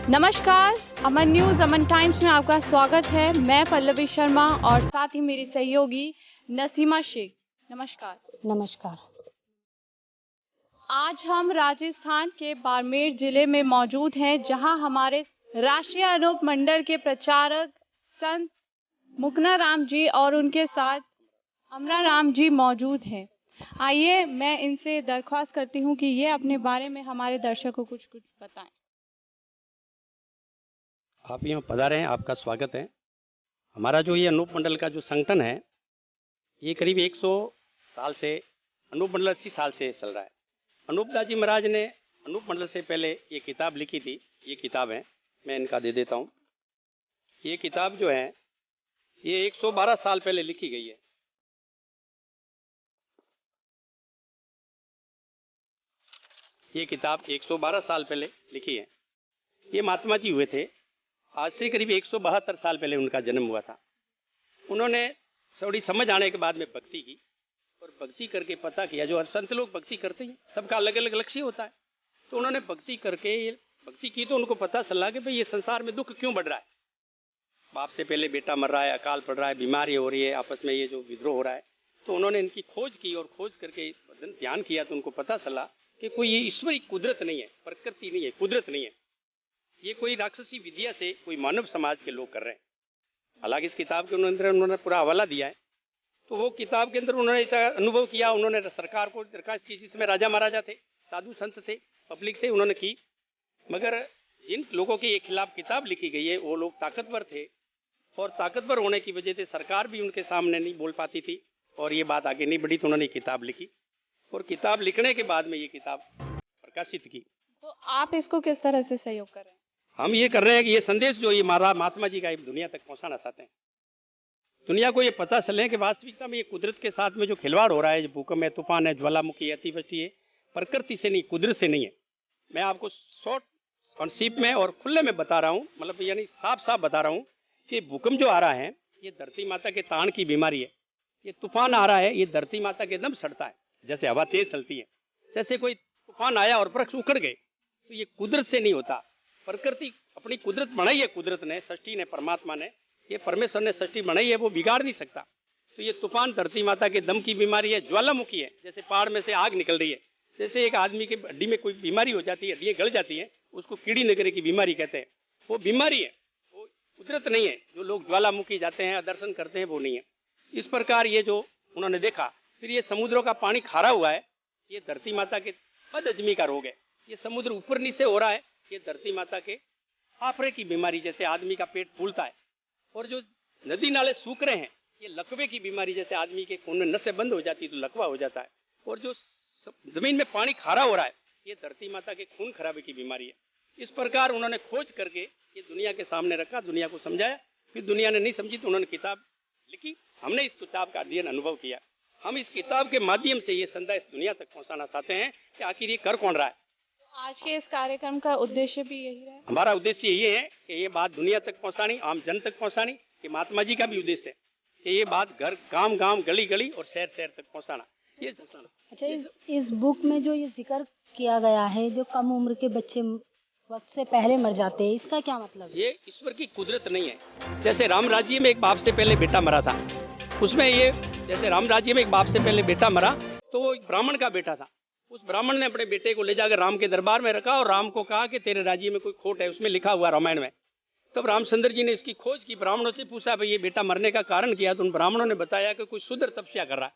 नमस्कार, अमन न्यूज़ अमन टाइम्स में आपका स्वागत है। मैं पल्लवी शर्मा और साथ ही मेरी सहयोगी नसीमा शेख। नमस्कार। नमस्कार। आज हम राजस्थान के बाड़मेर जिले में मौजूद हैं, जहां हमारे राष्ट्रीय अनूप मंडल के प्रचारक संत मुकना राम जी और उनके साथ अमरा राम जी मौजूद हैं। आइए मैं इनसे दरख्वास्त करती हूं कि ये अपने बारे में हमारे दर्शकों को कुछ बताएं। आप यहाँ पधारे हैं, आपका स्वागत है। हमारा जो ये अनूप मंडल का जो संगठन है, ये करीब 100 साल से, अनूप मंडल 80 साल से चल रहा है। अनूप दास जी महाराज ने अनूप मंडल से पहले ये किताब लिखी थी। ये किताब है, मैं इनका दे देता हूँ। ये किताब जो है ये 112 साल पहले लिखी गई है। ये किताब 112 साल पहले लिखी है। ये महात्मा जी हुए थे, आज से करीब 172 साल पहले उनका जन्म हुआ था। उन्होंने थोड़ी समझ आने के बाद में भक्ति की, और भक्ति करके पता किया, जो संत लोग भक्ति करते हैं सबका अलग अलग लक्ष्य होता है। तो उन्होंने भक्ति करके भक्ति की, तो उनको पता चला कि भाई ये संसार में दुख क्यों बढ़ रहा है। बाप से पहले बेटा मर रहा है, अकाल पड़ रहा है, बीमारी हो रही है, आपस में ये जो विद्रोह हो रहा है। तो उन्होंने इनकी खोज की, और खोज करके ध्यान किया तो उनको पता चला कि कोई ये ईश्वरी कुदरत नहीं है, प्रकृति नहीं है, कुदरत नहीं है। ये कोई राक्षसी विद्या से कोई मानव समाज के लोग कर रहे हैं। हालांकि इस किताब के अंदर उन्होंने पूरा हवाला दिया है। तो वो किताब के अंदर उन्होंने ऐसा अनुभव किया, उन्होंने सरकार को दरखास्त की, जिसमें राजा महाराजा थे, साधु संत थे, पब्लिक से उन्होंने की। मगर जिन लोगों के खिलाफ किताब लिखी गई है वो लोग ताकतवर थे, और ताकतवर होने की वजह से सरकार भी उनके सामने नहीं बोल पाती थी, और ये बात आगे नहीं बढ़ी। तो उन्होंने किताब लिखी, और किताब लिखने के बाद में ये किताब प्रकाशित की। तो आप इसको किस तरह से सहयोग कर रहे हैं? हम ये कर रहे हैं कि ये संदेश जो ये महात्मा जी का दुनिया तक पहुंचाना चाहते हैं। दुनिया को ये पता चले कि वास्तविकता में ये कुदरत के साथ में जो खिलवाड़ हो रहा है, जो भूकंप है, तूफान है, ज्वालामुखी है, अतिवृष्टि है, प्रकृति से नहीं, कुदरत से नहीं है। मैं आपको शॉर्ट कॉन्सेप्ट में और खुले में बता रहा हूँ, मतलब यानी साफ साफ बता रहा हूँ कि भूकंप जो आ रहा है ये धरती माता के ताण की बीमारी है। ये तूफान आ रहा है, ये धरती माता के दम सड़ता है। जैसे हवा तेज चलती है, जैसे कोई तूफान आया और वृक्ष उखड़ गए, तो ये कुदरत से नहीं होता। प्रकृति अपनी कुदरत बनाई है, कुदरत ने, सृष्टि ने, परमात्मा ने, ये परमेश्वर ने सृष्टि बनाई है, वो बिगाड़ नहीं सकता। तो ये तूफान धरती माता के दम की बीमारी है, ज्वालामुखी है, जैसे पहाड़ में से आग निकल रही है। जैसे एक आदमी के हड्डी में कोई बीमारी हो जाती है, हड्डियां गल जाती है, उसको कीड़ी नगरे की बीमारी कहते हैं। वो बीमारी है, वो कुदरत नहीं है। जो लोग ज्वालामुखी जाते हैं, दर्शन करते हैं, वो नहीं है। इस प्रकार ये जो उन्होंने देखा, फिर ये समुद्रों का पानी खारा हुआ है, ये धरती माता के बदहजमी का रोग है। ये समुद्र ऊपर नीचे हो रहा है, ये धरती माता के फाफड़े की बीमारी, जैसे आदमी का पेट फूलता है। और जो नदी नाले सूख रहे हैं, ये लकवे की बीमारी, जैसे आदमी के खून में नसें बंद हो जाती है तो लकवा हो जाता है। और जो जमीन में पानी खारा हो रहा है, ये धरती माता के खून खराबे की बीमारी है। इस प्रकार उन्होंने खोज करके ये दुनिया के सामने रखा, दुनिया को समझाया। फिर दुनिया ने नहीं समझी तो उन्होंने किताब लिखी। हमने इस किताब का अध्ययन अनुभव किया। हम इस किताब के माध्यम से ये संदेश दुनिया तक पहुंचाना चाहते हैं कि आखिर ये कर कौन रहा है। आज के इस कार्यक्रम का उद्देश्य भी यही रहा। हमारा उद्देश्य ये है कि ये बात दुनिया तक पहुंचानी, आम जन तक पहुंचानी। कि महात्मा जी का भी उद्देश्य है कि ये बात घर, गांव गांव, गली गली और शहर शहर तक पहुंचाना। ये अच्छा, इस बुक में जो ये जिक्र किया गया है, जो कम उम्र के बच्चे वक्त से पहले मर जाते हैं, इसका क्या मतलब है? ये ईश्वर की कुदरत नहीं है। जैसे राम राज्य में एक बाप से पहले बेटा मरा था, उसमें ये, जैसे राम राज्य में एक बाप से पहले बेटा मरा, तो वो एक ब्राह्मण का बेटा था। उस ब्राह्मण ने अपने बेटे को ले जाकर राम के दरबार में रखा, और राम को कहा कि तेरे राज्य में कोई खोट है, उसमें लिखा हुआ रामायण में। तब रामचंद्र जी ने इसकी खोज की, ब्राह्मणों से पूछा भाई ये बेटा मरने का कारण क्या। तो उन ब्राह्मणों ने बताया कि कोई शूद्र तपस्या कर रहा है।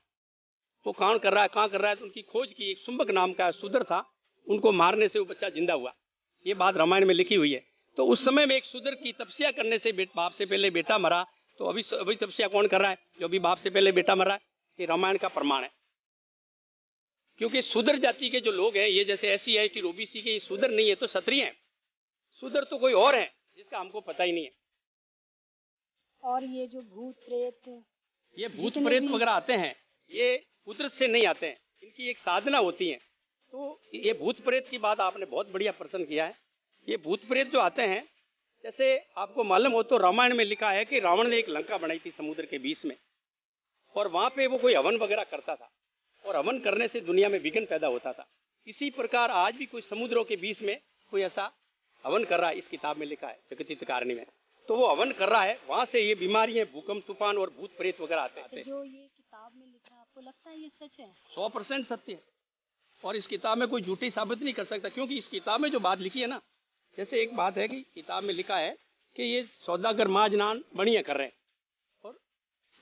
वो कौन कर रहा है, कहाँ कर रहा है। तो उनकी खोज की, एक शुंभक नाम का शूद्र था, उनको मारने से वो बच्चा जिंदा हुआ। ये बात रामायण में लिखी हुई है। तो उस समय में एक शूद्र की तपस्या करने से बाप से पहले बेटा मरा। तो अभी तपस्या कौन कर रहा है, जो अभी बाप से पहले बेटा मरा है। ये रामायण का प्रमाण है। क्योंकि शूद्र जाति के जो लोग हैं, ये जैसे SC ST OBC के, ये शूद्र नहीं है तो क्षत्रिय हैं। शूद्र तो कोई और है जिसका हमको पता ही नहीं है। और ये जो भूत प्रेत, ये भूत प्रेत वगैरह आते हैं, ये कुदरत से नहीं आते हैं, इनकी एक साधना होती है। तो ये भूत प्रेत की बात आपने बहुत बढ़िया प्रश्न किया है। ये भूत प्रेत जो आते हैं, जैसे आपको मालूम हो तो रामायण में लिखा है कि रावण ने एक लंका बनाई थी समुद्र के बीच में, और वहां पे वो कोई हवन वगैरह करता था, और हवन करने से दुनिया में विघ्न पैदा होता था। इसी प्रकार आज भी कोई समुद्रों के बीच में कोई ऐसा हवन कर रहा है, इस किताब में लिखा है जगतीतकारणी में। तो वो हवन कर रहा है, वहां से ये बीमारियां, भूकंप, तूफान और भूत प्रेत वगैरह आते अच्छा, हैं। जो ये किताब में लिखा है आपको लगता है ये सच है? 100% सत्य है, और इस किताब में कोई झूठी साबित नहीं कर सकता, क्योंकि इस किताब में जो बात लिखी है ना, जैसे एक बात है कि किताब में लिखा है कि ये सौदागर महाजनान बढ़िया कर रहे हैं, और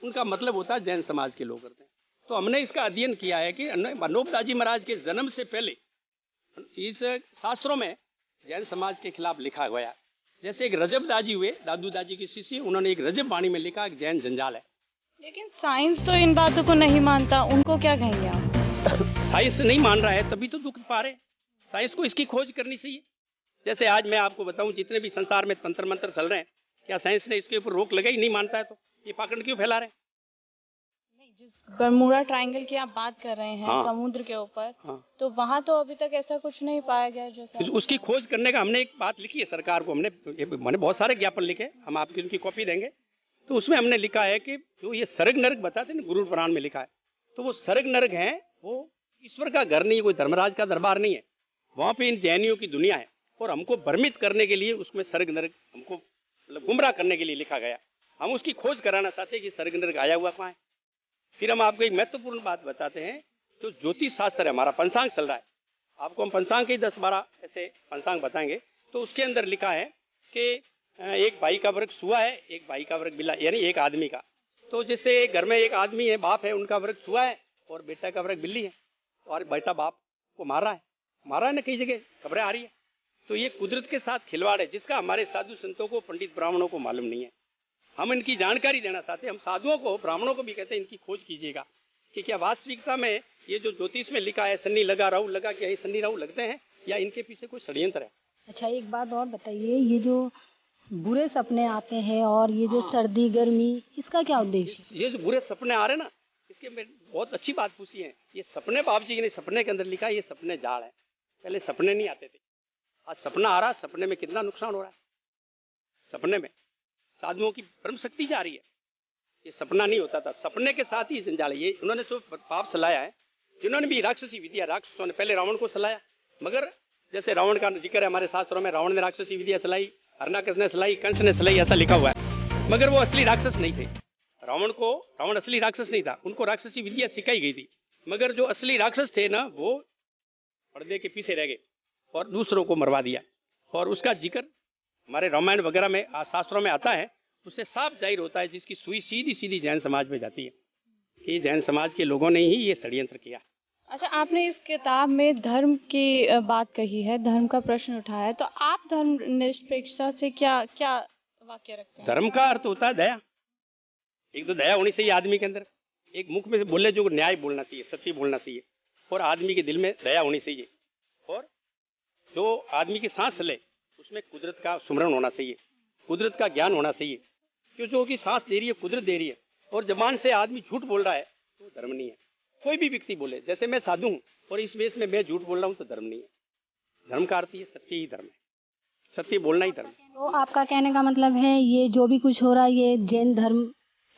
उनका मतलब होता है जैन समाज के लोग करते हैं। तो हमने इसका अध्ययन किया है कि अनोपदाजी महाराज के जन्म से पहले इस शास्त्रों में जैन समाज के खिलाफ लिखा गया। जैसे एक रजब दाजी हुए, दादू दाजी की शिष्य, उन्होंने एक रजब वाणी में लिखा कि जैन जंजाल है। लेकिन साइंस तो इन बातों को नहीं मानता, उनको क्या कहेंगे आप? साइंस नहीं मान रहा है तभी तो दुख पा रहे हैं। साइंस को इसकी खोज करनी चाहिए। जैसे आज मैं आपको बताऊं, जितने भी संसार में तंत्र मंत्र चल रहे हैं, क्या साइंस ने इसके ऊपर रोक लगाई? नहीं मानता है तो ये पाखंड क्यों फैला रहे हैं? नहीं, जिस बरमूडा ट्रायंगल की आप बात कर रहे हैं, हाँ। समुद्र के ऊपर, हाँ। तो वहां तो अभी तक ऐसा कुछ नहीं पाया गया जैसा। उसकी खोज करने का हमने एक बात लिखी है सरकार को, मैंने बहुत सारे ज्ञापन लिखे, हम आपकी उनकी कॉपी देंगे। तो उसमें हमने लिखा है कि जो ये स्वर्ग नरक बताते हैं ना, गुरु पुराण में लिखा है, तो वो स्वर्ग नरक है, वो ईश्वर का घर नहीं है, कोई धर्मराज का दरबार नहीं है। वहां पे इन जैनियों की दुनिया है, और हमको भ्रमित करने के लिए उसमें स्वर्ग नरक, हमको मतलब गुमराह करने के लिए लिखा गया। हम उसकी खोज कराना चाहते हैं कि स्वर्ग नरक आया हुआ कहाँ है। फिर हम आपको एक महत्वपूर्ण बात बताते हैं, जो ज्योतिष शास्त्र है, हमारा पंचांग चल रहा है, आपको हम पंचांग के 10-12 ऐसे पंचांग बताएंगे। तो उसके अंदर लिखा है कि एक भाई का वर्ग सुआ है, एक भाई का वर्ग बिल्ला, यानी एक आदमी का। तो जैसे घर में एक आदमी है, बाप है, उनका वर्ग सुआ है, और बेटा का वर्ग बिल्ली है, और बेटा बाप को मार रहा है ना, कई जगह खबरें आ रही है। तो ये कुदरत के साथ खिलवाड़ है, जिसका हमारे साधु संतों को, पंडित ब्राह्मणों को मालूम नहीं है। हम इनकी जानकारी देना चाहते हैं। हम साधुओं को, ब्राह्मणों को भी कहते हैं इनकी खोज कीजिएगा कि क्या वास्तविकता में ये जो ज्योतिष में लिखा है, शनि लगा राहु लगा, क्या ये शनि राहु लगते हैं या इनके पीछे कोई षड्यंत्र है? अच्छा, एक बात और बताइए, ये जो बुरे सपने आते हैं और ये जो सर्दी गर्मी, इसका क्या उद्देश्य? ये जो बुरे सपने आ रहे हैं ना, इसके में बहुत अच्छी बात पूछी है। ये सपने बाप जी ने सपने के अंदर लिखा है, ये सपने जाड़ है। पहले सपने नहीं आते थे, आज सपना आ रहा। सपने में कितना नुकसान हो रहा है। सपने में साधुओं की ब्रह्म शक्ति जा रही है। ये सपना नहीं होता था, सपने के साथ ही जंजाल है। ये उन्होंने जो पाप चलाया है, जिन्होंने भी राक्षसी विद्या, राक्षसों ने पहले रावण को चलाया, मगर जैसे रावण का जिक्र है हमारे शास्त्रों में, रावण ने राक्षसी विद्या चलाई, हरणाकश ने चलाई, कंस ने चलाई, ऐसा लिखा हुआ है। मगर वो असली राक्षस नहीं थे। रावण असली राक्षस नहीं था, उनको राक्षसी विद्या सिखाई गई थी। मगर जो असली राक्षस थे ना, वो पर्दे के पीछे रह गए और दूसरों को मरवा दिया। और उसका जिक्र हमारे रामायण वगैरह में, शास्त्रों में आता है। उससे साफ जाहिर होता है, जिसकी सुई सीधी सीधी जैन समाज में जाती है कि जैन समाज के लोगों ने ही ये षड्यंत्र किया। अच्छा, आपने इस किताब में धर्म की बात कही है, धर्म का प्रश्न उठाया है, तो आप धर्म निरपेक्षता से क्या क्या वाक्य रखते हैं? धर्म का अर्थ होता है दया। एक तो दया होनी चाहिए आदमी के अंदर, एक मुख में से बोले जो न्याय बोलना चाहिए, सत्य बोलना चाहिए, और आदमी के दिल में दया होनी चाहिए, और जो आदमी की सांस ले उसमें कुदरत का सुमरण होना चाहिए, कुदरत का ज्ञान होना चाहिए। क्यों? जो कि सांस दे रही है कुदरत दे रही है, और जबान से आदमी झूठ बोल रहा है तो धर्म नहीं है। कोई भी व्यक्ति बोले, जैसे मैं साधु हूं और इस वेश में मैं झूठ बोल रहा हूं, तो धर्म नहीं है। धर्म का अर्थ ये सत्य ही धर्म है, सत्य बोलना ही धर्म है। तो आपका कहने का मतलब है ये जो भी कुछ हो रहा है ये जैन धर्म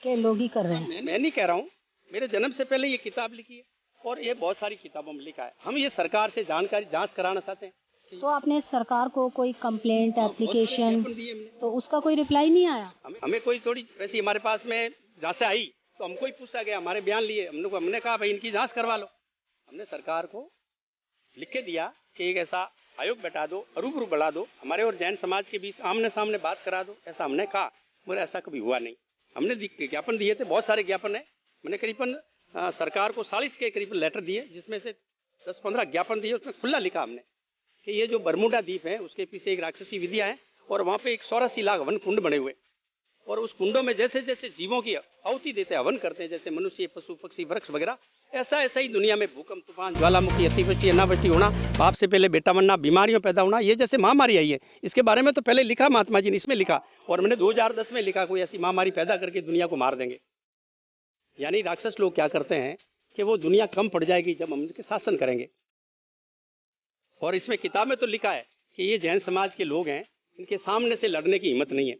के लोग ही कर रहे हैं? मैं नहीं कह रहा हूँ, मेरे जन्म से पहले ये किताब लिखी है, और ये बहुत सारी किताबों में लिखा है। हम ये सरकार से जांच कराना चाहते हैं। तो आपने सरकार को कोई कंप्लेंट, एप्लीकेशन, तो उसका कोई रिप्लाई नहीं आया? हमें कोई थोड़ी वैसी, हमारे पास में जहाँ से आई तो हमको ही पूछा गया, हमारे बयान लिए, हमने कहा भाई इनकी जांच करवा लो। हमने सरकार को लिख के दिया कि एक ऐसा आयोग बैठा दो, रूबरू बढ़ा दो, हमारे और जैन समाज के बीच आमने सामने बात करा दो, ऐसा हमने कहा, मगर ऐसा कभी हुआ नहीं। हमने ज्ञापन दिए थे, बहुत सारे ज्ञापन है। मैंने करीबन सरकार को 40 के करीबन लेटर दिए, जिसमें से 10-15 ज्ञापन दिए। उसमें खुला लिखा हमने कि ये जो बरमूडा द्वीप है उसके पीछे एक राक्षसी विद्या है, और वहाँ पे एक 84 लाख वन कुंड बने हुए, और उस कुंडों में जैसे जैसे जीवों की आहुति देते हैं, हवन करते हैं, जैसे मनुष्य, पशु पक्षी, वृक्ष वगैरह, ऐसा ऐसा ही दुनिया में भूकंप, तूफान, ज्वालामुखी, अतिवृष्टि, अनावृष्टि होना, बाप से पहले बेटा बनना, बीमारियों पैदा होना, ये जैसे महामारी आई है, इसके बारे में तो पहले लिखा महात्मा जी ने, इसमें लिखा, और मैंने 2010 में लिखा कोई ऐसी महामारी पैदा करके दुनिया को मार देंगे। यानी राक्षस लोग क्या करते हैं कि वो दुनिया कम पड़ जाएगी जब हम इनके शासन करेंगे। और इसमें किताब में तो लिखा है कि ये जैन समाज के लोग हैं, इनके सामने से लड़ने की हिम्मत नहीं है,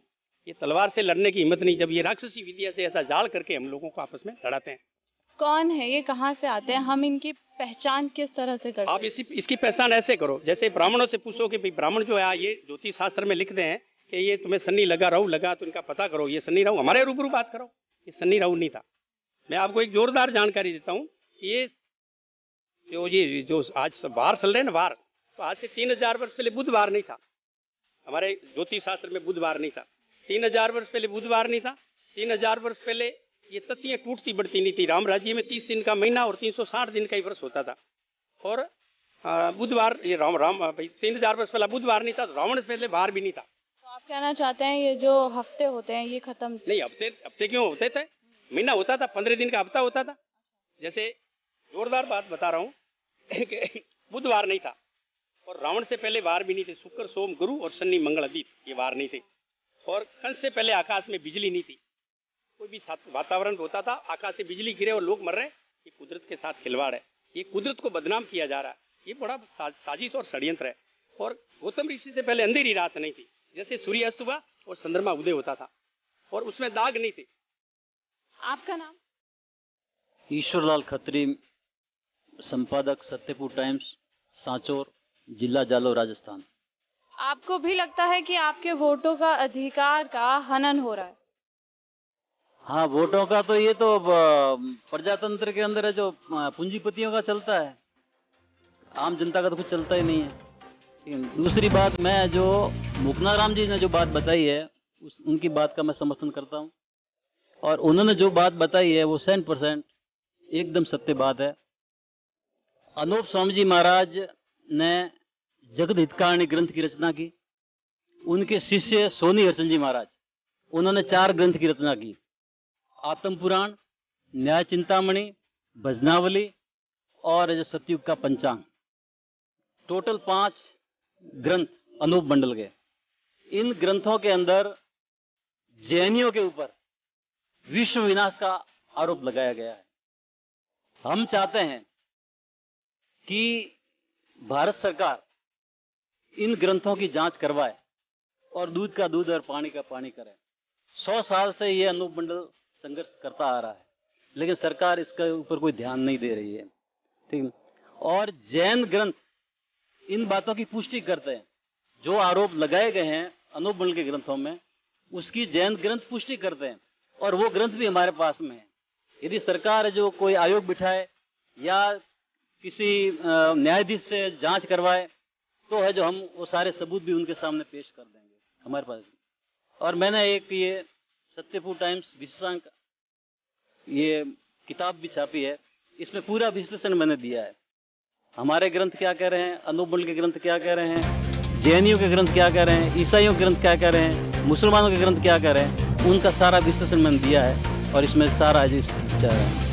ये तलवार से लड़ने की हिम्मत नहीं, जब ये राक्षसी विद्या से ऐसा जाल करके हम लोगों को आपस में लड़ाते हैं। कौन है ये, कहाँ से आते हैं, हम इनकी पहचान किस तरह से करते आप इसकी पहचान ऐसे करो, जैसे ब्राह्मणों से पूछो कि भाई ब्राह्मण जो है ये ज्योतिष शास्त्र में लिखते हैं कि ये तुम्हें सन्नी लगा राहु लगा, तो इनका पता करो, ये सन्नी राहु, हमारे रूबरू बात करो, ये सन्नी राहु नहीं था। मैं आपको एक जोरदार जानकारी देता हूँ, ये जो आज बार चल रहे हैं ना बार, तो आज से 3000 वर्ष पहले बुधवार नहीं था, हमारे ज्योतिष शास्त्र में बुधवार नहीं था। 3000 वर्ष पहले बुधवार नहीं था। 3000 वर्ष पहले ये तत्तियां टूटती बढ़ती नहीं थी। राम राज्य में 30 दिन का महीना और 360 दिन का ही वर्ष होता था। और बुधवार ये राम भाई 3000 वर्ष पहले बुधवार नहीं था, तो रावण से पहले बार भी नहीं था। तो आप कहना चाहते हैं ये जो हफ्ते होते हैं ये खत्म नहीं, हफ्ते क्यों होते थे, महीना होता था, 15 दिन का हफ्ता होता था। जैसे जोरदार बात बता रहा हूँ बुधवार नहीं था और रावण से पहले वार भी नहीं थे। शुक्र सोम गुरु और शनि मंगल अदित ये वार नहीं थे। और कंस से पहले आकाश में बिजली नहीं थी, कोई भी वातावरण होता था, आकाश से बिजली गिरे और लोग मर रहे हैं, ये कुदरत के साथ खिलवाड़ है। ये कुदरत को बदनाम किया जा रहा है, ये बड़ा साजिश और षड्यंत्र है। और गौतम ऋषि से पहले अंधेरी रात नहीं थी, जैसे सूर्य अस्त हुआ और चंद्रमा उदय होता था और उसमें दाग नहीं थे। आपका नाम? ईश्वरलाल खत्री, संपादक सत्यपुर टाइम्स, सांचौर, जिला जालौर, राजस्थान। आपको भी लगता है कि आपके वोटों का अधिकार का हनन हो रहा है? हाँ, वोटों का तो ये तो प्रजातंत्र के अंदर है, जो पूंजीपतियों का चलता है, आम जनता का तो कुछ चलता ही नहीं है। दूसरी बात, मैं जो मुकनाराम जी ने जो बात बताई है उनकी बात का मैं समर्थन करता हूँ, और उन्होंने जो बात बताई है वो 100% एकदम सत्य बात है। अनूप स्वामी जी महाराज ने जगत हितकारणी ग्रंथ की रचना की। उनके शिष्य सोनी हरचंद जी महाराज, उन्होंने 4 ग्रंथ की रचना की, आत्म पुराण, न्याय चिंतामणि, भजनावली और जो सतयुग का पंचांग। टोटल 5 ग्रंथ अनूप मंडल के। इन ग्रंथों के अंदर जैनियों के ऊपर विश्व विनाश का आरोप लगाया गया है। हम चाहते हैं कि भारत सरकार इन ग्रंथों की जांच करवाए और दूध का दूध और पानी का पानी करे। 100 साल से ये अनूप मंडल संघर्ष करता आ रहा है, लेकिन सरकार इसके ऊपर कोई ध्यान नहीं दे रही है। ठीक। और जैन ग्रंथ इन बातों की पुष्टि करते हैं। जो आरोप लगाए गए हैं अनूप मंडल के ग्रंथों में, उसकी जैन ग्रंथ पुष्टि करते हैं, और वो ग्रंथ भी हमारे पास में है। यदि सरकार जो कोई आयोग बिठाए या किसी न्यायाधीश से जांच करवाए तो है जो हम वो सारे सबूत भी उनके सामने पेश कर देंगे हमारे पास। और मैंने एक ये सत्यपुर टाइम्स विशेषांक ये किताब भी छापी है, इसमें पूरा विश्लेषण मैंने दिया है। हमारे ग्रंथ क्या कह रहे हैं, अनूप मंडल के ग्रंथ क्या कह रहे हैं, जैनियों के ग्रंथ क्या कह रहे हैं, ईसाइयों के ग्रंथ क्या कह रहे हैं, मुसलमानों के ग्रंथ क्या कह रहे हैं, उनका सारा विश्लेषण मैंने दिया है और इसमें सारा विचार है।